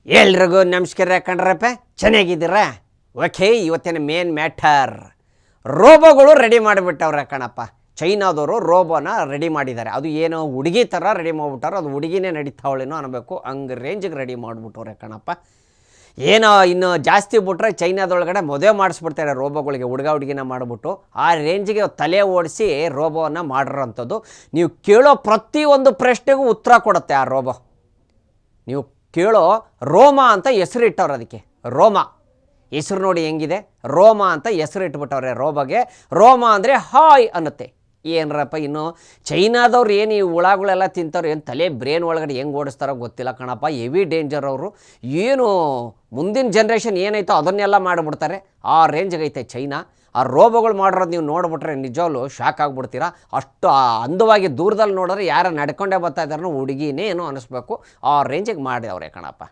ಎಲ್ರಿಗೂ ನಮಸ್ಕಾರ ಕಣ್ರಪ್ಪ, ಚೆನ್ನಾಗಿದ್ದೀರಾ? ಓಕೆ, ಇವತ್ತಿನ ಮೇನ್ ಮ್ಯಾಟರ್ ರೋಬೋಗಳು ರೆಡಿ ಮಾಡಿಬಿಟ್ಟವ್ರೆ ಕಣಪ್ಪ. ಚೈನಾದವರು ರೋಬೋನ ರೆಡಿ ಮಾಡಿದ್ದಾರೆ. ಅದು ಏನೋ ಹುಡುಗಿ ಥರ ರೆಡಿ ಮಾಡಿಬಿಟ್ಟಾರೆ. ಅದು ಹುಡುಗಿನೇ ನಡೀತಾವಳೇನೋ ಅನ್ನಬೇಕು, ಹಂಗೆ ರೇಂಜಿಗೆ ರೆಡಿ ಮಾಡಿಬಿಟ್ಟವ್ರೆ ಕಣಪ್ಪ. ಏನೋ ಇನ್ನು ಜಾಸ್ತಿ ಬಿಟ್ರೆ ಚೈನಾದೊಳಗಡೆ ಮದುವೆ ಮಾಡಿಸ್ಬಿಡ್ತಾರೆ ರೋಬೋಗಳಿಗೆ, ಹುಡುಗ ಹುಡುಗಿನ ಮಾಡಿಬಿಟ್ಟು ಆ ರೇಂಜಿಗೆ ತಲೆ ಓಡಿಸಿ ರೋಬೋವನ್ನು ಮಾಡಿರೋಂಥದ್ದು. ನೀವು ಕೇಳೋ ಪ್ರತಿಯೊಂದು ಪ್ರಶ್ನೆಗೂ ಉತ್ತರ ಕೊಡುತ್ತೆ ಆ ರೋಬೋ. ನೀವು ಕೇಳೋ ರೋಮ ಅಂತ ಹೆಸರು ಇಟ್ಟವ್ರು, ಅದಕ್ಕೆ ರೋಮ ಹೆಸರು ನೋಡಿ ಹೆಂಗಿದೆ, ರೋಮ ಅಂತ ಹೆಸರು ಇಟ್ಬಿಟ್ಟವ್ರೆ ರೋಬೋಗೆ. ರೋಮ ಅಂದರೆ ಹಾಯ್ ಅನ್ನುತ್ತೆ. ಏನರಪ್ಪ ಇನ್ನು ಚೈನಾದವ್ರು ಏನು ಈ ಹುಳಗಳೆಲ್ಲ ತಿಂತಾರೋ, ಏನು ತಲೆ ಬ್ರೇನ್ ಒಳಗಡೆ ಹೆಂಗೆ ಓಡಿಸ್ತಾರೋ ಗೊತ್ತಿಲ್ಲ ಕಣಪ್ಪ. ಹೆವಿ ಡೇಂಜರ್ ಅವರು. ಏನು ಮುಂದಿನ ಜನ್ರೇಷನ್ ಏನಾಯ್ತೋ ಅದನ್ನೆಲ್ಲ ಮಾಡಿಬಿಡ್ತಾರೆ, ಆ ರೇಂಜ್ಗೆ ಐತೆ ಚೈನಾ. ಆ ರೋಬೋಗಳು ಮಾಡಿರೋದು ನೀವು ನೋಡ್ಬಿಟ್ರೆ ನಿಜವಾಗ್ಲೂ ಶಾಕ್ ಆಗಿಬಿಡ್ತೀರಾ. ಅಷ್ಟು ಅಂದವಾಗಿ ದೂರದಲ್ಲಿ ನೋಡಿದ್ರೆ ಯಾರು ನಡ್ಕೊಂಡೇ ಬರ್ತಾ ಇದ್ದಾರೋ ಹುಡುಗಿನೇ ಏನೋ ಅನ್ನಿಸ್ಬೇಕು, ಆ ರೇಂಜಿಗೆ ಮಾಡಿದವ್ರೆ ಕಣಪ್ಪ.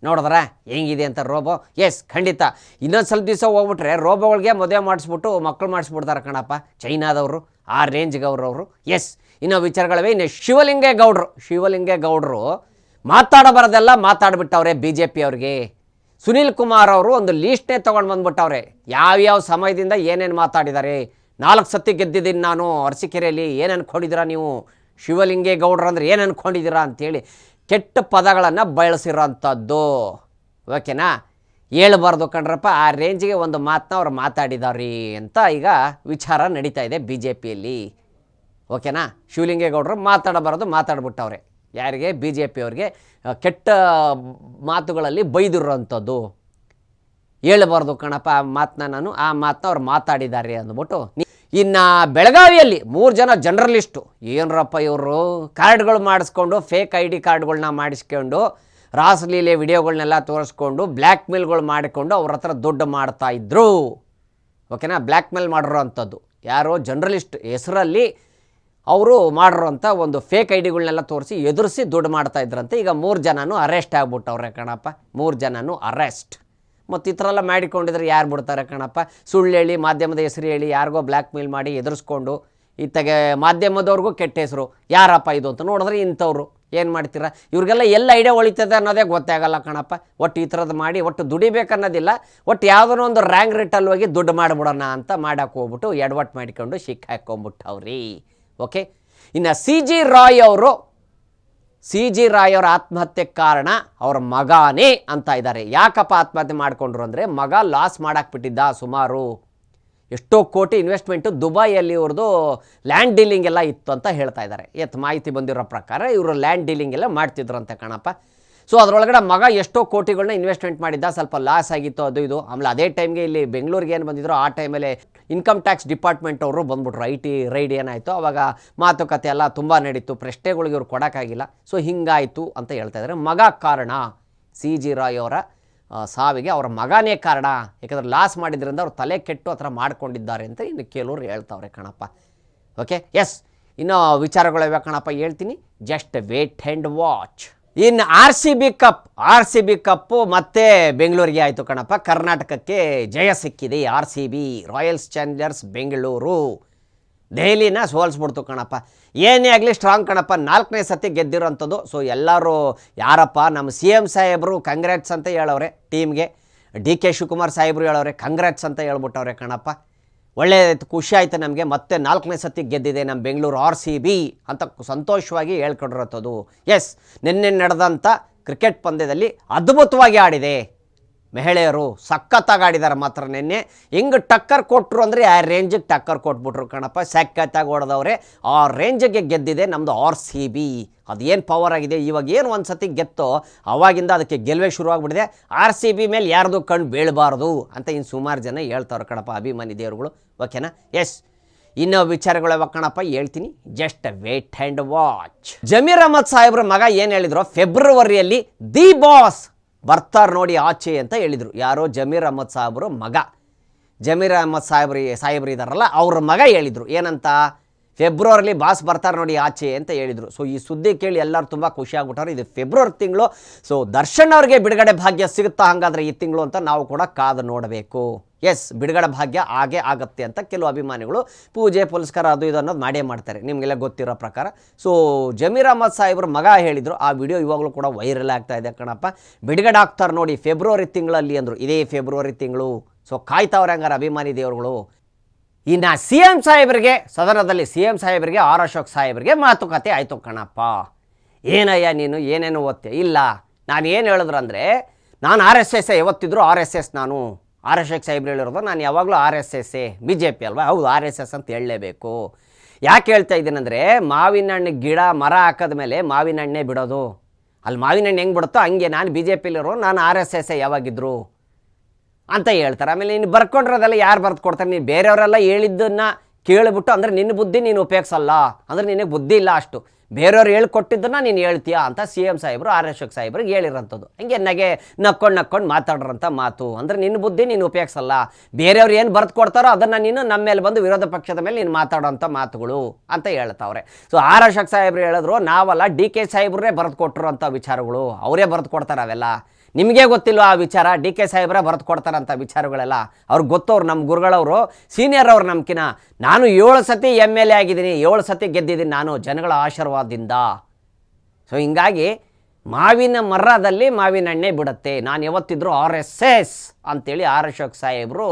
ನೋಡಿದ್ರ ಹೆಂಗಿದೆ ಅಂತ ರೋಬೋ? ಎಸ್, ಖಂಡಿತ ಇನ್ನೊಂದು ಸ್ವಲ್ಪ ದಿವಸ ಹೋಗ್ಬಿಟ್ರೆ ರೋಬೋಗಳಿಗೆ ಮದುವೆ ಮಾಡಿಸ್ಬಿಟ್ಟು ಮಕ್ಕಳು ಮಾಡಿಸ್ಬಿಡ್ತಾರೆ ಕಣಪ್ಪ ಚೈನಾದವರು, ಆ ರೇಂಜ್ಗೆ ಅವರು. ಎಸ್, ಇನ್ನೂ ವಿಚಾರಗಳಿವೆ. ಇನ್ನು ಶಿವಲಿಂಗೇಗೌಡರು ಮಾತಾಡಬಾರ್ದೆಲ್ಲ ಮಾತಾಡ್ಬಿಟ್ಟವ್ರೆ ಬಿ ಜೆ ಪಿ ಅವ್ರಿಗೆ. ಸುನೀಲ್ ಕುಮಾರ್ ಅವರು ಒಂದು ಲೀಸ್ಟ್ನೇ ತೊಗೊಂಡು ಬಂದ್ಬಿಟ್ಟವ್ರೆ, ಯಾವ್ಯಾವ ಸಮಯದಿಂದ ಏನೇನು ಮಾತಾಡಿದ್ದಾರೆ. 4 ಸತಿ ಗೆದ್ದಿದ್ದೀನಿ ನಾನು ಅರಸೀಕೆರೆಯಲ್ಲಿ, ಏನು ಅಂದ್ಕೊಂಡಿದ್ದೀರಾ ನೀವು? ಶಿವಲಿಂಗೇಗೌಡರು ಅಂದರೆ ಏನು ಅಂದ್ಕೊಂಡಿದ್ದೀರಾ ಅಂಥೇಳಿ ಕೆಟ್ಟ ಪದಗಳನ್ನು ಬಳಸಿರೋಂಥದ್ದು. ಓಕೆನಾ? ಹೇಳ್ಬಾರ್ದು ಕಣ್ರಪ್ಪ, ಆ ರೇಂಜಿಗೆ ಒಂದು ಮಾತನ್ನ ಅವ್ರು ಮಾತಾಡಿದಾರೆ ಅಂತ ಈಗ ವಿಚಾರ ನಡೀತಾ ಇದೆ ಬಿ ಜೆ ಪಿಯಲ್ಲಿ. ಓಕೆನಾ? ಶಿವಲಿಂಗೇಗೌಡರು ಮಾತಾಡಬಾರ್ದು ಮಾತಾಡ್ಬಿಟ್ಟವ್ರೆ. ಯಾರಿಗೆ? ಬಿ ಜೆ ಪಿ ಅವ್ರಿಗೆ ಕೆಟ್ಟ ಮಾತುಗಳಲ್ಲಿ ಬೈದಿರೋಂಥದ್ದು. ಹೇಳಬಾರ್ದು ಕಣಪ್ಪ ಆ ಮಾತನ್ನ ಆ ಮಾತನ್ನ ಅವ್ರು ಮಾತಾಡಿದ್ದಾರೆ ಅಂದ್ಬಿಟ್ಟು. ಇನ್ನು ಬೆಳಗಾವಿಯಲ್ಲಿ 3 ಜನ ಜರ್ನಲಿಸ್ಟು, ಏನರಪ್ಪ ಇವರು ಕಾರ್ಡ್ಗಳು ಮಾಡಿಸ್ಕೊಂಡು, ಫೇಕ್ ID ಕಾರ್ಡ್ಗಳನ್ನ ಮಾಡಿಸ್ಕೊಂಡು, ರಾಸಲೀಲೆ ವಿಡಿಯೋಗಳನ್ನೆಲ್ಲ ತೋರಿಸ್ಕೊಂಡು ಬ್ಲ್ಯಾಕ್ ಮೇಲ್ಗಳು ಮಾಡಿಕೊಂಡು ಅವ್ರ ಹತ್ರ ದುಡ್ಡು ಮಾಡ್ತಾಯಿದ್ರು. ಓಕೆನಾ? ಬ್ಲ್ಯಾಕ್ ಮೇಲ್ ಮಾಡಿರೋ ಅಂಥದ್ದು ಯಾರೋ ಜರ್ನಲಿಸ್ಟ್ ಹೆಸರಲ್ಲಿ ಅವರು ಮಾಡಿರೋಂಥ ಒಂದು ಫೇಕ್ ಐಡಿಗಳನ್ನೆಲ್ಲ ತೋರಿಸಿ ಎದುರಿಸಿ ದುಡ್ಡು ಮಾಡ್ತಾಯಿದ್ರಂತೆ. ಈಗ 3 ಜನನೂ ಅರೆಸ್ಟ್ ಆಗಿಬಿಟ್ಟವ್ರೆ ಕಣಪ್ಪ. 3 ಜನನೂ ಅರೆಸ್ಟ್. ಮತ್ತು ಈ ಥರ ಎಲ್ಲ ಮಾಡಿಕೊಂಡಿದ್ರೆ ಯಾರು ಬಿಡ್ತಾರೆ ಕಣಪ್ಪ? ಸುಳ್ಳು ಹೇಳಿ, ಮಾಧ್ಯಮದ ಹೆಸರು ಹೇಳಿ, ಯಾರಿಗೋ ಬ್ಲ್ಯಾಕ್ ಮೇಲ್ ಮಾಡಿ ಎದುರಿಸ್ಕೊಂಡು, ಇತ್ತಾಗೆ ಮಾಧ್ಯಮದವ್ರಿಗೂ ಕೆಟ್ಟ ಹೆಸರು. ಯಾರಪ್ಪ ಇದು ಅಂತ ನೋಡಿದ್ರೆ ಇಂಥವ್ರು. ಏನು ಮಾಡ್ತೀರಾ? ಇವ್ರಿಗೆಲ್ಲ ಎಲ್ಲ ಐಡಿಯಾ ಹೊಳಿತದೆ ಅನ್ನೋದೇ ಗೊತ್ತಾಗಲ್ಲ ಕಣಪ್ಪ. ಒಟ್ಟು ಈ ಥರದ್ದು ಮಾಡಿ ಒಟ್ಟು ದುಡಿಬೇಕನ್ನೋದಿಲ್ಲ, ಒಟ್ಟು ಯಾವುದೋ ಒಂದು ರ್ಯಾಂಕ್ ರೇಟಲ್ಲಿ ಹೋಗಿ ದುಡ್ಡು ಮಾಡಿಬಿಡೋಣ ಅಂತ ಮಾಡಕ್ಕೆ ಹೋಗ್ಬಿಟ್ಟು ಎಡವಟ್ಟು ಮಾಡಿಕೊಂಡು ಸಿಕ್ಕಾಕೊಂಬಿಟ್ಟವ್ರಿ. ಓಕೆ, ಇನ್ನು ಸಿ ಜಿ ರಾಯ್ ಅವರ ಆತ್ಮಹತ್ಯೆಗೆ ಕಾರಣ ಅವ್ರ ಮಗನೇ ಅಂತ ಇದ್ದಾರೆ. ಯಾಕಪ್ಪ ಆತ್ಮಹತ್ಯೆ ಮಾಡಿಕೊಂಡ್ರು ಅಂದರೆ, ಮಗ ಲಾಸ್ ಮಾಡಾಕ್ಬಿಟ್ಟಿದ್ದ. ಸುಮಾರು ಎಷ್ಟೋ ಕೋಟಿ ಇನ್ವೆಸ್ಟ್ಮೆಂಟು ದುಬೈಯಲ್ಲಿ ಇವ್ರದ್ದು ಲ್ಯಾಂಡ್ ಡೀಲಿಂಗ್ ಎಲ್ಲ ಇತ್ತು ಅಂತ ಹೇಳ್ತಾ ಇದ್ದಾರೆ. ಮಾಹಿತಿ ಬಂದಿರೋ ಪ್ರಕಾರ ಇವರು ಲ್ಯಾಂಡ್ ಡೀಲಿಂಗ್ ಎಲ್ಲ ಮಾಡ್ತಿದ್ರಂತೆ ಕಣಪ್ಪ. ಸೊ ಅದರೊಳಗಡೆ ಮಗ ಎಷ್ಟೋ ಕೋಟಿಗಳನ್ನ ಇನ್ವೆಸ್ಟ್ಮೆಂಟ್ ಮಾಡಿದ್ದ, ಸ್ವಲ್ಪ ಲಾಸ್ ಆಗಿತ್ತು ಅದು ಇದು. ಆಮೇಲೆ ಅದೇ ಟೈಮ್ಗೆ ಇಲ್ಲಿ ಬೆಂಗಳೂರಿಗೆ ಏನು ಬಂದಿದ್ರು, ಆ ಟೈಮಲ್ಲಿ ಇನ್ಕಮ್ ಟ್ಯಾಕ್ಸ್ ಡಿಪಾರ್ಟ್ಮೆಂಟ್ ಅವರು ಬಂದ್ಬಿಟ್ರು. IT ರೈಡ್ ಏನಾಯಿತು, ಆವಾಗ ಮಾತುಕತೆ ಎಲ್ಲ ತುಂಬ ನಡೀತು, ಪ್ರಶ್ನೆಗಳಿಗೆ ಇವ್ರು ಕೊಡೋಕ್ಕಾಗಿಲ್ಲ. ಸೊ ಹಿಂಗಾಯಿತು ಅಂತ ಹೇಳ್ತಾ ಇದ್ದಾರೆ. ಮಗ ಕಾರಣ, ಸಿ ಜಿ ರಾಯ್ ಅವರ ಸಾವಿಗೆ ಅವರ ಮಗನೇ ಕಾರಣ. ಯಾಕಂದರೆ ಲಾಸ್ ಮಾಡಿದ್ರಿಂದ ಅವ್ರು ತಲೆ ಕೆಟ್ಟು ಆ ಥರ ಮಾಡ್ಕೊಂಡಿದ್ದಾರೆ ಅಂತ ಇನ್ನು ಕೆಲವರು ಹೇಳ್ತಾವ್ರೆ ಕಣಪ್ಪ. ಓಕೆ, ಎಸ್, ಇನ್ನೂ ವಿಚಾರಗಳಿವೆ ಕಣಪ್ಪ, ಹೇಳ್ತೀನಿ. Just wait and watch. ಇನ್ನು ಆರ್ ಸಿ ಬಿ ಕಪ್ಪು ಮತ್ತೆ ಬೆಂಗಳೂರಿಗೆ ಆಯಿತು ಕಣಪ್ಪ. ಕರ್ನಾಟಕಕ್ಕೆ ಜಯ ಸಿಕ್ಕಿದೆ. RCB ರಾಯಲ್ಸ್ ಚಾಲೆಂಜರ್ಸ್ ಬೆಂಗಳೂರು ದೆಹಲಿನ ಸೋಲಿಸ್ಬಿಡ್ತು ಕಣಪ್ಪ. ಏನೇ ಆಗಲಿ ಸ್ಟ್ರಾಂಗ್ ಕಣಪ್ಪ, 4ನೇ ಸತಿ ಗೆದ್ದಿರೋಂಥದ್ದು. ಸೊ ಎಲ್ಲರೂ ಯಾರಪ್ಪ, ನಮ್ಮ CM ಸಾಹೇಬರು ಕಂಗ್ರ್ಯಾಟ್ಸ್ ಅಂತ ಹೇಳವ್ರೆ ಟೀಮ್ಗೆ. DK ಶಿವಕುಮಾರ್ ಸಾಹೇಬರು ಹೇಳವ್ರೆ ಕಂಗ್ರ್ಯಾಟ್ಸ್ ಅಂತ ಹೇಳ್ಬಿಟ್ಟವ್ರೆ ಕಣಪ್ಪ. ಒಳ್ಳೆ ಖುಷಿ ಆಯಿತು ನಮಗೆ, ಮತ್ತೆ 4ನೇ ಸತಿ ಗೆದ್ದಿದೆ ನಮ್ಮ ಬೆಂಗಳೂರು RCB ಅಂತ ಸಂತೋಷವಾಗಿ ಹೇಳ್ಕೊಂಡಿರೋಂಥದ್ದು. ಎಸ್, ನಿನ್ನೆ ನಡೆದಂಥ ಕ್ರಿಕೆಟ್ ಪಂದ್ಯದಲ್ಲಿ ಅದ್ಭುತವಾಗಿ ಆಡಿದೆ ಮಹಿಳೆಯರು, ಸಖತ್ತಾಗಿ ಆಡಿದ್ದಾರೆ ಮಾತ್ರ. ನಿನ್ನೆ ಹೆಂಗೆ ಟಕ್ಕರ್ ಕೊಟ್ಟರು ಅಂದರೆ ಆ ರೇಂಜಿಗೆ ಟಕ್ಕರ್ ಕೊಟ್ಬಿಟ್ರು ಕಣಪ್ಪ. ಸಖತ್ತಾಗಿ ಓಡಿದವ್ರೆ, ಆ ರೇಂಜಿಗೆ ಗೆದ್ದಿದೆ ನಮ್ಮದು RCB. ಅದೇನು ಪವರ್ ಆಗಿದೆ. ಇವಾಗ ಏನು ಒಂದು ಸತಿ ಗೆತ್ತೋ ಅವಾಗಿಂದ ಅದಕ್ಕೆ ಗೆಲುವೆ ಶುರುವಾಗ್ಬಿಟ್ಟಿದೆ. RCB ಮೇಲೆ ಯಾರ್ದು ಕಣ್ಣು ಬೀಳಬಾರ್ದು ಅಂತ ಇನ್ನು ಸುಮಾರು ಜನ ಹೇಳ್ತಾವ್ರೆ ಕಣಪ್ಪ, ಅಭಿಮಾನಿ ದೇವರುಗಳು. ಓಕೆನಾ? ಎಸ್, ಇನ್ನೂ ವಿಚಾರಗಳು ಯಾವಾಗ ಕಣಪ್ಪ ಹೇಳ್ತೀನಿ. Just wait and watch. Zameer Ahmed ಸಾಹೇಬ್ರ ಮಗ ಏನು ಹೇಳಿದ್ರು, ಫೆಬ್ರವರಿಯಲ್ಲಿ ದಿ ಬಾಸ್ ಬರ್ತಾರೆ ನೋಡಿ ಆಚೆ ಅಂತ ಹೇಳಿದರು. ಯಾರೋ ಜಮೀರ್ ಅಹ್ಮದ್ ಸಾಹೇಬ್ರು ಮಗ, ಜಮೀರ್ ಅಹ್ಮದ್ ಸಾಹೇಬ್ರು ಇದ್ದಾರಲ್ಲ ಅವ್ರ ಮಗ ಹೇಳಿದರು. ಏನಂತ, ಫೆಬ್ರವರಿಲಿ ಬಾಸ್ ಬರ್ತಾರೆ ನೋಡಿ ಆಚೆ ಅಂತ ಹೇಳಿದರು. ಸೊ ಈ ಸುದ್ದಿ ಕೇಳಿ ಎಲ್ಲರೂ ತುಂಬ ಖುಷಿಯಾಗ್ಬಿಟ್ಟವ್ರು. ಇದು ಫೆಬ್ರವರಿ ತಿಂಗಳು. ಸೊ ದರ್ಶನ್ ಅವ್ರಿಗೆ ಬಿಡುಗಡೆ ಭಾಗ್ಯ ಸಿಗುತ್ತಾ ಹಾಗಾದರೆ ಈ ತಿಂಗಳು ಅಂತ ನಾವು ಕೂಡ ಕಾದು ನೋಡಬೇಕು. ಎಸ್, ಬಿಡುಗಡೆ ಭಾಗ್ಯ ಹಾಗೆ ಆಗುತ್ತೆ ಅಂತ ಕೆಲವು ಅಭಿಮಾನಿಗಳು ಪೂಜೆ ಪುರಸ್ಕಾರ ಅದು ಇದು ಅನ್ನೋದು ಮಾಡೇ ಮಾಡ್ತಾರೆ, ನಿಮಗೆಲ್ಲ ಗೊತ್ತಿರೋ ಪ್ರಕಾರ. ಸೊ ಜಮೀರ್ ಅಹ್ಮದ್ ಸಾಹೇಬ್ರ ಮಗ ಹೇಳಿದರು, ಆ ವಿಡಿಯೋ ಇವಾಗಲೂ ಕೂಡ ವೈರಲ್ ಆಗ್ತಾ ಇದೆ ಕಣಪ್ಪ. ಬಿಡುಗಡೆ ಆಗ್ತಾರೆ ನೋಡಿ ಫೆಬ್ರವರಿ ತಿಂಗಳಲ್ಲಿ ಅಂದರು, ಇದೇ ಫೆಬ್ರವರಿ ತಿಂಗಳು. ಸೊ ಕಾಯ್ತಾವ್ರೆ ಹಂಗಾರೆ ಅಭಿಮಾನಿ ದೇವರುಗಳು. ಇನ್ನು ಸಿ ಎಂ ಸಾಹೇಬರಿಗೆ ಸದನದಲ್ಲಿ ಆರ್ ಅಶೋಕ್ ಸಾಹೇಬರಿಗೆ ಮಾತುಕತೆ ಆಯಿತು ಕಣಪ್ಪ. ಏನಯ್ಯ ನೀನು ಏನೇನು ಓದ್ತೆ? ಇಲ್ಲ, ನಾನು ಏನು ಹೇಳಿದ್ರಂದರೆ, ನಾನು RSS ಯಾವತ್ತಿದ್ರು RSS. ನಾನು RSS ಸಾಹೇಬ್ರು ಹೇಳಿರೋದು, ನಾನು ಯಾವಾಗಲೂ RSS BJP ಅಲ್ವಾ? ಹೌದು, RSS ಅಂತ ಹೇಳಲೇಬೇಕು. ಯಾಕೆ ಹೇಳ್ತಾ ಇದ್ದೀನಂದರೆ, ಮಾವಿನ ಹಣ್ಣು ಗಿಡ ಮರ ಹಾಕಿದ ಮೇಲೆ ಮಾವಿನ ಹಣ್ಣೇ ಬಿಡೋದು. ಅಲ್ಲಿ ಮಾವಿನ ಹಣ್ಣು ಹೆಂಗೆ ಬಿಡುತ್ತೋ ಹಂಗೆ ನಾನು BJPಲಿರೋ, ನಾನು RSS ಯಾವಾಗಿದ್ರು ಅಂತ ಹೇಳ್ತಾರೆ. ಆಮೇಲೆ ನೀನು ಬರ್ಕೊಂಡಿರೋದೆಲ್ಲ ಯಾರು ಬರೆದು ಕೊಡ್ತಾರೆ? ನೀನು ಬೇರೆಯವರೆಲ್ಲ ಹೇಳಿದ್ದನ್ನು ಕೇಳಿಬಿಟ್ಟು ಅಂದರೆ ನಿನ್ನ ಬುದ್ಧಿ ನೀನು ಉಪಯೋಗಿಸಲ್ಲ, ಅಂದರೆ ನಿನಗೆ ಬುದ್ಧಿ ಇಲ್ಲ ಅಷ್ಟು. ಬೇರೆಯವ್ರು ಹೇಳ್ಕೊಟ್ಟಿದ್ದನ್ನು ನೀನು ಹೇಳ್ತೀಯಾ ಅಂತ CM ಸಾಹೇಬರು ಆರ್ ಅಶೋಕ್ ಸಾಹೇಬ್ರಿಗೆ ಹೇಳಿರೋಂಥದ್ದು. ಹಂಗೆ ನಕ್ಕೊಂಡು ಮಾತಾಡ್ರಂಥ ಮಾತು. ಅಂದರೆ ನಿನ್ನ ಬುದ್ಧಿ ನೀನು ಉಪಯೋಗಿಸಲ್ಲ, ಬೇರೆಯವ್ರು ಏನು ಬರೆದು ಕೊಡ್ತಾರೋ ಅದನ್ನು ನೀನು ನಮ್ಮ ಮೇಲೆ ಬಂದು ವಿರೋಧ ಪಕ್ಷದ ಮೇಲೆ ನೀನು ಮಾತಾಡೋಂಥ ಮಾತುಗಳು ಅಂತ ಹೇಳ್ತಾವ್ರೆ. ಸೊ ಆರ್ ಅಶೋಕ್ ಸಾಹೇಬ್ರು ಹೇಳಿದ್ರು, ನಾವಲ್ಲ DK ಸಾಹೇಬ್ರೇ ಬರೆದು ಕೊಟ್ಟರು ಅಂಥ ವಿಚಾರಗಳು, ಅವರೇ ಬರೆದು ಕೊಡ್ತಾರೆ ಅವೆಲ್ಲ. ನಿಮಗೆ ಗೊತ್ತಿಲ್ಲ ಆ ವಿಚಾರ? DK ಸಾಹೇಬ್ರೆ ಬರೆದು ಕೊಡ್ತಾರಂಥ ವಿಚಾರಗಳೆಲ್ಲ ಅವ್ರಿಗೆ ಗೊತ್ತವ್ರು, ನಮ್ಮ ಗುರುಗಳವರು, ಸೀನಿಯರ್ ಅವ್ರು ನಮ್ಕಿನ. ನಾನು 7 ಸತಿ MLA ಆಗಿದ್ದೀನಿ, 7 ಸತಿ ಗೆದ್ದಿದ್ದೀನಿ ನಾನು ಜನಗಳ ಆಶೀರ್ವಾದದಿಂದ. ಸೊ ಹಿಂಗಾಗಿ ಮಾವಿನ ಮರದಲ್ಲಿ ಮಾವಿನ ಹಣ್ಣೆ ಬಿಡುತ್ತೆ. ನಾನು ಯಾವತ್ತಿದ್ರು RSS ಅಂತೇಳಿ ಆರ್ ಅಶೋಕ್ ಸಾಹೇಬರು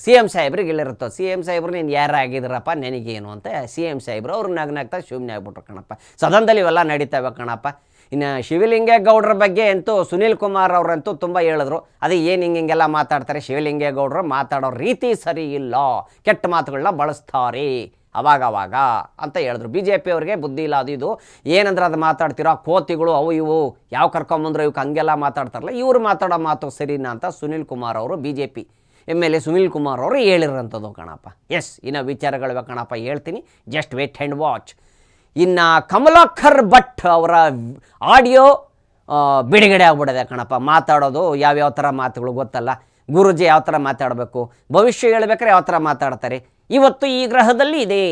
CM ಸಾಹೇಬ್ರಿಗೆ ಹೇಳಿರುತ್ತೋ. CM ಸಾಹೇಬ್ರು ನೀನು ಯಾರಾಗಿದ್ದೀರಪ್ಪ ನನಗೇನು ಅಂತ CM ಸಾಹೇಬ್ರು ಅವ್ರು ನಗ್ನಾಗ್ತಾ ಸುಮ್ಮನೆ ಆಗ್ಬಿಟ್ರು ಕಣಪ್ಪ. ಸದನದಲ್ಲಿ ಇವೆಲ್ಲ ನಡೀತಾವೆ ಕಣಪ್ಪ. ಇನ್ನು ಶಿವಲಿಂಗೇಗೌಡರ ಬಗ್ಗೆ ಅಂತೂ ಸುನೀಲ್ ಕುಮಾರ್ ಅವರಂತೂ ತುಂಬ ಹೇಳಿದ್ರು, ಅದೇ ಏನು ಹಿಂಗೆಲ್ಲ ಮಾತಾಡ್ತಾರೆ, ಶಿವಲಿಂಗೇಗೌಡರು ಮಾತಾಡೋ ರೀತಿ ಸರಿ ಇಲ್ಲ, ಕೆಟ್ಟ ಮಾತುಗಳನ್ನ ಬಳಸ್ತಾರೆ ಅವಾಗವಾಗ ಅಂತ ಹೇಳಿದ್ರು. BJP ಅವ್ರಿಗೆ ಬುದ್ಧಿ ಇಲ್ಲ, ಅದು ಇದು ಏನಂದ್ರೆ ಅದು ಮಾತಾಡ್ತಿರೋ ಕೋತಿಗಳು ಅವು ಇವು ಯಾವ ಕರ್ಕೊಂಬಂದ್ರು ಇವಕ್ಕೆ ಹಂಗೆಲ್ಲ ಮಾತಾಡ್ತಾರಲ್ಲ, ಇವರು ಮಾತಾಡೋ ಮಾತು ಸರಿನಾ ಅಂತ ಸುನೀಲ್ ಕುಮಾರ್ ಅವರು BJP MLA ಸುನೀಲ್ ಕುಮಾರ್ ಅವರು ಹೇಳಿರೋಂಥದ್ದು ಕಣಪ್ಪ. ಎಸ್, ಇನ್ನು ವಿಚಾರಗಳಿವೆ ಕಣಪ್ಪ, ಹೇಳ್ತೀನಿ, ಜಸ್ಟ್ ವೇಟ್ ಆ್ಯಂಡ್ ವಾಚ್. ಇನ್ನು ಕಮಲಾಕರ್ ಭಟ್ ಅವರ ಆಡಿಯೋ ಬಿಡುಗಡೆ ಆಗ್ಬಿಡಿದೆ ಕಣಪ್ಪ. ಮಾತಾಡೋದು ಯಾವ್ಯಾವ ಥರ ಮಾತುಗಳು ಗೊತ್ತಲ್ಲ, ಗುರುಜಿ ಯಾವ ಥರ ಮಾತಾಡಬೇಕು, ಭವಿಷ್ಯ ಹೇಳ್ಬೇಕಾದ್ರೆ ಯಾವ ಥರ ಮಾತಾಡ್ತಾರೆ, ಇವತ್ತು ಈ ಗ್ರಹದಲ್ಲಿ ಇದೆ,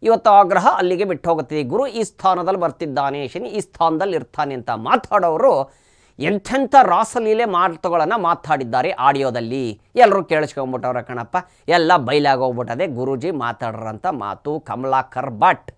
ಇವತ್ತು ಆ ಗ್ರಹ ಅಲ್ಲಿಗೆ ಬಿಟ್ಟು ಹೋಗುತ್ತದೆ, ಗುರು ಈ ಸ್ಥಾನದಲ್ಲಿ ಬರ್ತಿದ್ದಾನೆ, ಶನಿ ಈ ಸ್ಥಾನದಲ್ಲಿ ಇರ್ತಾನೆ ಅಂತ ಮಾತಾಡೋರು ಎಂಥೆಂಥ ರಾಸಲೀಲೆ ಮಾತುಗಳನ್ನು ಮಾತಾಡಿದ್ದಾರೆ ಆಡಿಯೋದಲ್ಲಿ. ಎಲ್ಲರೂ ಕೇಳಿಸ್ಕೊಂಬಿಟ್ಟವ್ರೆ ಕಣಪ್ಪ, ಎಲ್ಲ ಬಯಲಾಗೋಗ್ಬಿಟ್ಟದೆ ಗುರೂಜಿ ಮಾತಾಡ್ರಂಥ ಮಾತು. Kamalakar Bhat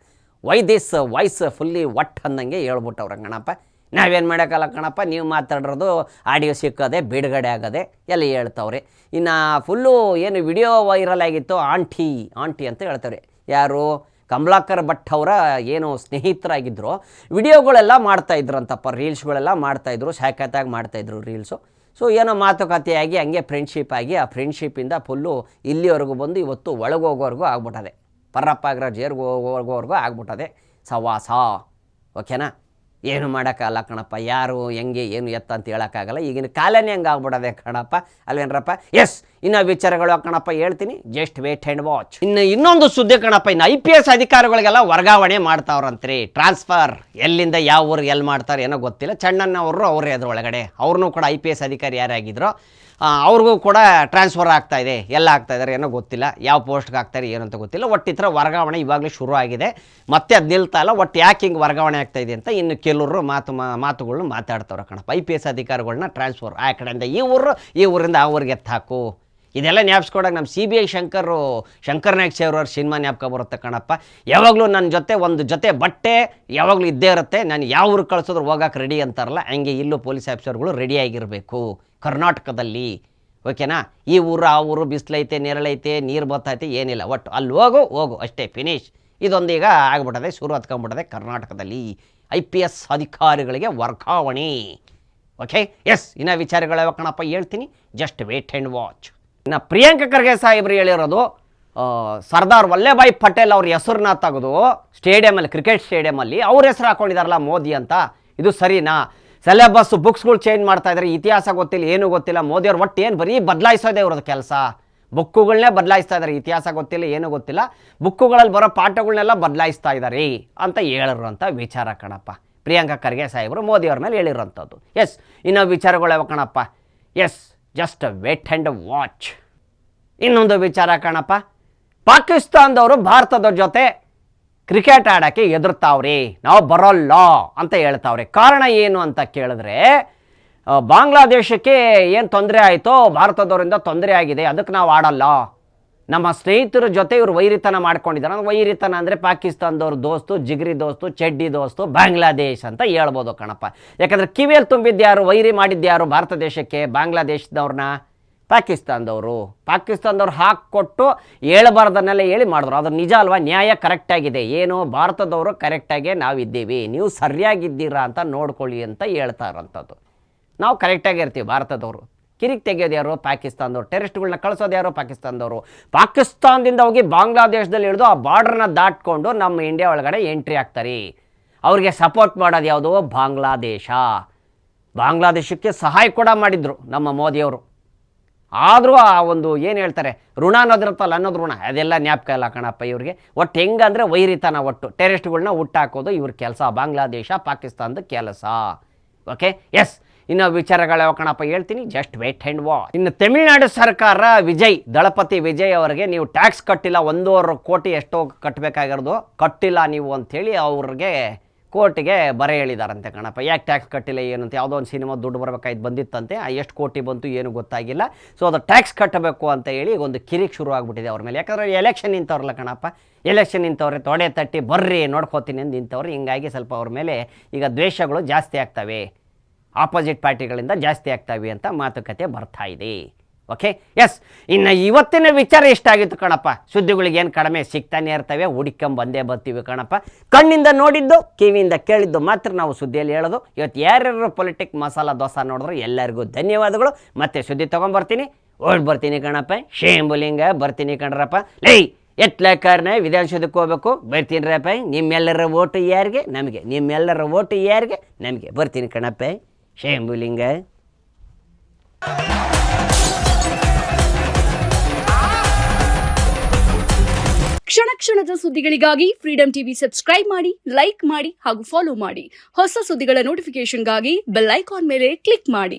why this voice fully ಒಟ್ ಅಂದಂಗೆ ಹೇಳ್ಬಿಟ್ಟವ್ರೆ ಕಣಪ್ಪ. ನಾವೇನು ಮಾಡೋಕ್ಕಲ್ಲ ಕಣಪ್ಪ, ನೀವು ಮಾತಾಡಿರೋದು ಆಡಿಯೋ ಸಿಕ್ಕದೆ ಬಿಡುಗಡೆ ಆಗದೆ ಎಲ್ಲ ಹೇಳ್ತವ್ರೆ. ಇನ್ನು ಫುಲ್ಲು ಏನು ವಿಡಿಯೋ ವೈರಲ್ ಆಗಿತ್ತು, ಆಂಟಿ ಅಂತ ಹೇಳ್ತವ್ರೆ. ಯಾರು? ಕಮಲಾಕರ್ ಭಟ್ ಅವರ ಏನು ಸ್ನೇಹಿತರಾಗಿದ್ದರು, ವಿಡಿಯೋಗಳೆಲ್ಲ ಮಾಡ್ತಾಯಿದ್ರಂತಪ್ಪ, ರೀಲ್ಸ್ಗಳೆಲ್ಲ ಮಾಡ್ತಾಯಿದ್ರು, ಸಾಕತ್ತಾಗಿ ಮಾಡ್ತಾಯಿದ್ರು ರೀಲ್ಸು. ಸೊ ಏನೋ ಮಾತುಕತೆಯಾಗಿ ಹಂಗೆ ಫ್ರೆಂಡ್ಶಿಪ್ ಆಗಿ, ಆ ಫ್ರೆಂಡ್ಶಿಪ್ಪಿಂದ ಫುಲ್ಲು ಇಲ್ಲಿವರೆಗೂ ಬಂದು ಇವತ್ತು ಒಳಗೋಗೋವರೆಗೂ ಆಗ್ಬಿಟ್ಟದೆ, ಪರ್ರಪ್ಪಾಗ್ರ ಜೇರ್ಗೆ ಹೋಗೋವರೆಗೂ ಆಗ್ಬಿಟ್ಟದೆ ಸವಾಸ. ಓಕೆನಾ? ಏನು ಮಾಡೋಕ್ಕಾಗಲ್ಲ ಕಣಪ್ಪ, ಯಾರು ಹೆಂಗೆ ಏನು ಎತ್ತ ಅಂತ ಹೇಳೋಕ್ಕಾಗಲ್ಲ, ಈಗಿನ ಕಾಲನೇ ಹಂಗೆ ಆಗ್ಬಿಡೋದೆ ಕಣಪ್ಪ, ಅಲ್ವೇನ್ರಪ್ಪ? ಎಸ್, ಇನ್ನು ವಿಚಾರಗಳು ಕಣಪ್ಪ ಹೇಳ್ತೀನಿ, ಜಸ್ಟ್ ವೇಟ್ ಆ್ಯಂಡ್ ವಾಚ್. ಇನ್ನೊಂದು ಸುದ್ದಿ ಕಣಪ್ಪ, ಇನ್ನು IPS ಅಧಿಕಾರಿಗಳಿಗೆಲ್ಲ ವರ್ಗಾವಣೆ ಮಾಡ್ತಾವ್ರಂತ್ರಿ, ಟ್ರಾನ್ಸ್ಫರ್. ಎಲ್ಲಿಂದ ಯಾವ ಊರಿಗೆ ಎಲ್ಲಿ ಮಾಡ್ತಾರೆ ಏನೋ ಗೊತ್ತಿಲ್ಲ. ಚಣ್ಣಣ್ಣವರು ಅವರೇ ಅದ್ರೊಳಗಡೆ, ಅವ್ರನ್ನೂ ಕೂಡ IPS ಅಧಿಕಾರಿ ಯಾರಾಗಿದ್ರು ಅವ್ರಿಗೂ ಕೂಡ ಟ್ರಾನ್ಸ್ಫರ್ ಆಗ್ತಾಯಿದೆ. ಎಲ್ಲ ಆಗ್ತಾಯಿದ್ದಾರೆ ಏನೋ ಗೊತ್ತಿಲ್ಲ, ಯಾವ ಪೋಸ್ಟ್ಗೆ ಆಗ್ತಾರೆ ಏನಂತ ಗೊತ್ತಿಲ್ಲ. ಒಟ್ಟು ಈ ಥರ ವರ್ಗಾವಣೆ ಇವಾಗಲೂ ಶುರು ಆಗಿದೆ, ಮತ್ತೆ ಅದು ನಿಲ್ತಾ ಇಲ್ಲ. ಒಟ್ಟು ಯಾಕೆ ಹಿಂಗೆ ವರ್ಗಾವಣೆ ಆಗ್ತಾಯಿದೆ ಅಂತ ಇನ್ನು ಕೆಲವರು ಮಾತುಗಳನ್ನ ಮಾತಾಡ್ತಾವ್ರೆ ಕಣಪ್ಪ. IPS ಅಧಿಕಾರಿಗಳನ್ನ ಟ್ರಾನ್ಸ್ಫರ್ ಆ ಕಡೆಯಿಂದ ಈ ಊರಿಂದ ಆ ಊರಿಗೆ ಎತ್ತಾಕು, ಇದೆಲ್ಲ ಜ್ಞಾಪಿಸ್ಕೊಡೋಕೆ ನಮ್ಮ CBI ಶಂಕರ್ ನಾಯ್ಕ್ ಅವ್ರ ಸಿನಿಮಾ ಜ್ಞಾಪಕ ಬರುತ್ತೆ ಕಣಪ್ಪ. ಯಾವಾಗಲೂ ನನ್ನ ಜೊತೆ ಒಂದು ಜೊತೆ ಬಟ್ಟೆ ಯಾವಾಗಲೂ ಇದ್ದೇ ಇರುತ್ತೆ, ನಾನು ಯಾವ ಊರಿಗೆ ಕಳಿಸೋದ್ರು ಹೋಗೋಕೆ ರೆಡಿ ಅಂತಾರಲ್ಲ, ಹಂಗೆ ಇಲ್ಲೂ ಪೊಲೀಸ್ ಆಫೀಸರ್ಗಳು ರೆಡಿಯಾಗಿರಬೇಕು ಕರ್ನಾಟಕದಲ್ಲಿ. ಓಕೆನಾ? ಈ ಊರು ಆ ಊರು ಬಿಸಿಲೈತೆ ನೆರಳೈತೆ ನೀರು ಬರ್ತೈತೆ ಏನಿಲ್ಲ, ಒಟ್ಟು ಅಲ್ಲಿ ಹೋಗು ಅಷ್ಟೇ, ಫಿನಿಶ್. ಇದೊಂದೀಗ ಆಗ್ಬಿಟ್ಟದೆ, ಶುರು ಹತ್ಕೊಂಡ್ಬಿಟ್ಟದೆ ಕರ್ನಾಟಕದಲ್ಲಿ IPS ಅಧಿಕಾರಿಗಳಿಗೆ ವರ್ಗಾವಣೆ. ಓಕೆ, ಎಸ್, ಇನ್ನು ವಿಚಾರಗಳು ಕಣಪ್ಪ ಹೇಳ್ತೀನಿ, ಜಸ್ಟ್ ವೇಟ್ ಆ್ಯಂಡ್ ವಾಚ್. ಇನ್ನು ಪ್ರಿಯಾಂಕ ಖರ್ಗೆ ಸಾಹೇಬ್ರು ಹೇಳಿರೋದು, ಸರ್ದಾರ್ ವಲ್ಲಭಾಯ್ ಪಟೇಲ್ ಅವ್ರ ಹೆಸರನ್ನ ತೆಗೆದು ಸ್ಟೇಡಿಯಮಲ್ಲಿ, ಕ್ರಿಕೆಟ್ ಸ್ಟೇಡಿಯಮಲ್ಲಿ ಅವ್ರ ಹೆಸರು ಹಾಕೊಂಡಿದಾರಲ್ಲ ಮೋದಿ ಅಂತ, ಇದು ಸರಿನಾ? ಸಿಲೆಬಸ್ ಬುಕ್ಸ್ಗಳು ಚೇಂಜ್ ಮಾಡ್ತಾ ಇದ್ದಾರೆ, ಇತಿಹಾಸ ಗೊತ್ತಿಲ್ಲ, ಏನೂ ಗೊತ್ತಿಲ್ಲ. ಮೋದಿಯವ್ರು ಒಟ್ಟು ಏನು ಬರೀ ಬದಲಾಯಿಸೋದೇ ಇವ್ರದ್ದು ಕೆಲಸ, ಬುಕ್ಕುಗಳನ್ನೇ ಬದಲಾಯಿಸ್ತಾ ಇದ್ದಾರೆ, ಇತಿಹಾಸ ಗೊತ್ತಿಲ್ಲ, ಏನೂ ಗೊತ್ತಿಲ್ಲ, ಬುಕ್ಕುಗಳಲ್ಲಿ ಬರೋ ಪಾಠಗಳನ್ನೆಲ್ಲ ಬದಲಾಯಿಸ್ತಾ ಇದ್ದಾರೆ ಅಂತ ಹೇಳಿರೋಂಥ ವಿಚಾರ ಕಣಪ್ಪ. ಪ್ರಿಯಾಂಕ ಖರ್ಗೆ ಸಾಹೇಬರು ಮೋದಿಯವ್ರ ಮೇಲೆ ಹೇಳಿರೋಂಥದ್ದು. ಎಸ್, ಇನ್ನೂ ವಿಚಾರಗಳು ಯಾವ ಕಣಪ್ಪ? Yes, just wait and watch. ಇನ್ನೊಂದು ವಿಚಾರ ಕಣಪ್ಪ, ಪಾಕಿಸ್ತಾನದವರು ಭಾರತದ ಜೊತೆ ಕ್ರಿಕೆಟ್ ಆಡೋಕ್ಕೆ ಎದುರ್ತಾವ್ರಿ, ನಾವು ಬರೋಲ್ಲ ಅಂತ ಹೇಳ್ತಾವ್ರೆ. ಕಾರಣ ಏನು ಅಂತ ಕೇಳಿದ್ರೆ, ಬಾಂಗ್ಲಾದೇಶಕ್ಕೆ ಏನು ತೊಂದರೆ ಆಯಿತೋ ಭಾರತದವರಿಂದ ತೊಂದರೆ ಆಗಿದೆ, ಅದಕ್ಕೆ ನಾವು ಆಡಲ್ಲ. ನಮ್ಮ ಸ್ನೇಹಿತರ ಜೊತೆ ಇವರು ವೈರಿತನ ಮಾಡ್ಕೊಂಡಿದ್ದಾರೆ. ವೈರಿತನ ಅಂದರೆ ಪಾಕಿಸ್ತಾನದವ್ರ ದೋಸ್ತು, ಜಿಗ್ರಿ ದೋಸ್ತು, ಚಡ್ಡಿ ದೋಸ್ತು ಬಾಂಗ್ಲಾದೇಶ್ ಅಂತ ಹೇಳ್ಬೋದು ಕಣಪ್ಪ. ಯಾಕಂದರೆ ಕಿವಿಯಲ್ಲಿ ತುಂಬಿದ್ಯಾರು, ವೈರಿ ಮಾಡಿದ್ಯಾರು ಭಾರತ ದೇಶಕ್ಕೆ? ಬಾಂಗ್ಲಾದೇಶದವ್ರನ್ನ ಪಾಕಿಸ್ತಾನದವ್ರು ಹಾಕಿಕೊಟ್ಟು ಹೇಳ್ಬಾರ್ದನ್ನೆಲ್ಲ ಹೇಳಿ ಮಾಡಿದ್ರು. ಅದು ನಿಜ ಅಲ್ವಾ? ನ್ಯಾಯ ಕರೆಕ್ಟಾಗಿದೆ. ಏನು, ಭಾರತದವರು ಕರೆಕ್ಟಾಗೆ ನಾವಿದ್ದೀವಿ, ನೀವು ಸರಿಯಾಗಿದ್ದೀರಾ ಅಂತ ನೋಡ್ಕೊಳ್ಳಿ ಅಂತ ಹೇಳ್ತಾರಂಥದ್ದು. ನಾವು ಕರೆಕ್ಟಾಗಿ ಇರ್ತೀವಿ ಭಾರತದವರು. ಕಿರಿಕ್ ತೆಗೆಯೋದು ಯಾರು? ಪಾಕಿಸ್ತಾನದವ್ರು. ಟೆರರಿಸ್ಟ್ಗಳನ್ನ ಕಳಿಸೋದು ಯಾರು? ಪಾಕಿಸ್ತಾನದವರು. ಪಾಕಿಸ್ತಾನದಿಂದ ಹೋಗಿ ಬಾಂಗ್ಲಾದೇಶದಲ್ಲಿ ಇಳಿದು ಆ ಬಾರ್ಡ್ರನ್ನ ದಾಟ್ಕೊಂಡು ನಮ್ಮ ಇಂಡಿಯಾ ಒಳಗಡೆ ಎಂಟ್ರಿ ಆಗ್ತಾರೆ. ಅವ್ರಿಗೆ ಸಪೋರ್ಟ್ ಮಾಡೋದು ಯಾವುದು? ಬಾಂಗ್ಲಾದೇಶಕ್ಕೆ ಸಹಾಯ ಕೂಡ ಮಾಡಿದರು ನಮ್ಮ ಮೋದಿಯವರು. ಆದರೂ ಆ ಒಂದು ಏನು ಹೇಳ್ತಾರೆ, ಋಣ ಅನ್ನೋದಿರುತ್ತಲ್ಲ, ಅನ್ನೋದು ಋಣ, ಅದೆಲ್ಲ ಜ್ಞಾಪಕ ಇಲ್ಲ ಕಣಪ್ಪ ಇವ್ರಿಗೆ. ಒಟ್ಟು ಹೆಂಗಂದರೆ ವೈರಿತನ, ಒಟ್ಟು ಟೆರರಿಸ್ಟ್ಗಳನ್ನ ಹುಟ್ಟಾಕೋದು ಇವ್ರ ಕೆಲಸ, ಬಾಂಗ್ಲಾದೇಶ ಪಾಕಿಸ್ತಾನದ ಕೆಲಸ. Okay, yes. ಇನ್ನು ವಿಚಾರಗಳು ಯಾವ ಕಣಪ್ಪ ಹೇಳ್ತೀನಿ, ಜಸ್ಟ್ ವೇಟ್ ಆ್ಯಂಡ್ ವಾಚ್. ಇನ್ನು ತಮಿಳುನಾಡು ಸರ್ಕಾರ ದಳಪತಿ ವಿಜಯ್ ಅವರಿಗೆ ನೀವು ಟ್ಯಾಕ್ಸ್ ಕಟ್ಟಿಲ್ಲ, 1.5 ಕೋಟಿ ಎಷ್ಟೋ ಕಟ್ಟಬೇಕಾಗಿರೋದು ಕಟ್ಟಿಲ್ಲ ನೀವು ಅಂಥೇಳಿ ಅವ್ರಿಗೆ ಕೋರ್ಟಿಗೆ ಬರೆ ಹೇಳಿದಾರಂತೆ ಕಣಪ್ಪ. ಯಾಕೆ ಟ್ಯಾಕ್ಸ್ ಕಟ್ಟಿಲ್ಲ ಏನು ಅಂತ, ಯಾವುದೋ ಒಂದು ಸಿನಿಮಾ ದುಡ್ಡು ಬರಬೇಕಾಯ್ತು ಬಂದಿತ್ತಂತೆ, ಎಷ್ಟು ಕೋಟಿ ಬಂತು ಏನು ಗೊತ್ತಾಗಿಲ್ಲ. ಸೊ ಅದು ಟ್ಯಾಕ್ಸ್ ಕಟ್ಟಬೇಕು ಅಂತ ಹೇಳಿ ಒಂದು ಕಿರಿಕ್ ಶುರು ಆಗಿಬಿಟ್ಟಿದೆ ಅವ್ರ ಮೇಲೆ. ಯಾಕಂದರೆ ಎಲೆಕ್ಷನ್ ನಿಂತವ್ರಲ್ಲ ಕಣಪ್ಪ, ಎಲೆಕ್ಷನ್ ನಿಂತವ್ರೆ, ತೊಡೆ ತಟ್ಟಿ ಬರ್ರಿ ನೋಡ್ಕೋತೀನಿ ಅಂತ ನಿಂತವ್ರು. ಹಿಂಗಾಗಿ ಸ್ವಲ್ಪ ಅವ್ರ ಮೇಲೆ ಈಗ ದ್ವೇಷಗಳು ಜಾಸ್ತಿ ಆಗ್ತವೆ, ಆಪೋಸಿಟ್ ಪಾರ್ಟಿಗಳಿಂದ ಜಾಸ್ತಿ ಆಗ್ತವೆ ಅಂತ ಮಾತುಕತೆ ಬರ್ತಾ ಇದೆ. Okay, yes. ಇನ್ನು ಇವತ್ತಿನ ವಿಚಾರ ಎಷ್ಟಾಗಿತ್ತು ಕಣಪ್ಪ. ಸುದ್ದಿಗಳಿಗೆ ಏನು ಕಡಿಮೆ ಸಿಗ್ತಾನೆ ಇರ್ತವೆ, ಹುಡುಕೊಂಬಂದೇ ಬರ್ತೀವಿ ಕಣಪ್ಪ. ಕಣ್ಣಿಂದ ನೋಡಿದ್ದು, ಕಿವಿಯಿಂದ ಕೇಳಿದ್ದು ಮಾತ್ರ ನಾವು ಸುದ್ದಿಯಲ್ಲಿ ಹೇಳೋದು. ಇವತ್ತು ಯಾರ್ಯಾರು ಪೊಲಿಟಿಕ್ ಮಸಾಲ ದೋಸೆ ನೋಡಿದ್ರು ಎಲ್ಲರಿಗೂ ಧನ್ಯವಾದಗಳು. ಮತ್ತೆ ಸುದ್ದಿ ತೊಗೊಂಬರ್ತೀನಿ, ಬರ್ತೀನಿ ಕಣಪ್ಪ. ಶೇಂಬುಲಿಂಗ ಬರ್ತೀನಿ ಕಣ್ರಪ್ಪ. ಲೈ ಎತ್ಲಕಾರನ ವಿಧಾನಸೌಧಕ್ಕೆ ಹೋಗ್ಬೇಕು, ಬರ್ತೀನಿ ರಪ್ಪ. ನಿಮ್ಮೆಲ್ಲರ ಓಟು ಯಾರಿಗೆ? ನಮಗೆ. ನಿಮ್ಮೆಲ್ಲರ ಓಟು ಯಾರಿಗೆ? ನಮಗೆ. ಬರ್ತೀನಿ ಕಣಪ್ಪ. ಶೇಂಬುಲಿಂಗ. ಕ್ಷಣ ಕ್ಷಣದ ಸುದ್ದಿಗಳಿಗಾಗಿ ಫ್ರೀಡಂ ಟಿವಿ ಸಬ್ಸ್ಕ್ರೈಬ್ ಮಾಡಿ, ಲೈಕ್ ಮಾಡಿ ಹಾಗೂ ಫಾಲೋ ಮಾಡಿ. ಹೊಸ ಸುದ್ದಿಗಳ ನೋಟಿಫಿಕೇಶನ್ಗಾಗಿ ಬೆಲ್ ಐಕಾನ್ ಮೇಲೆ ಕ್ಲಿಕ್ ಮಾಡಿ.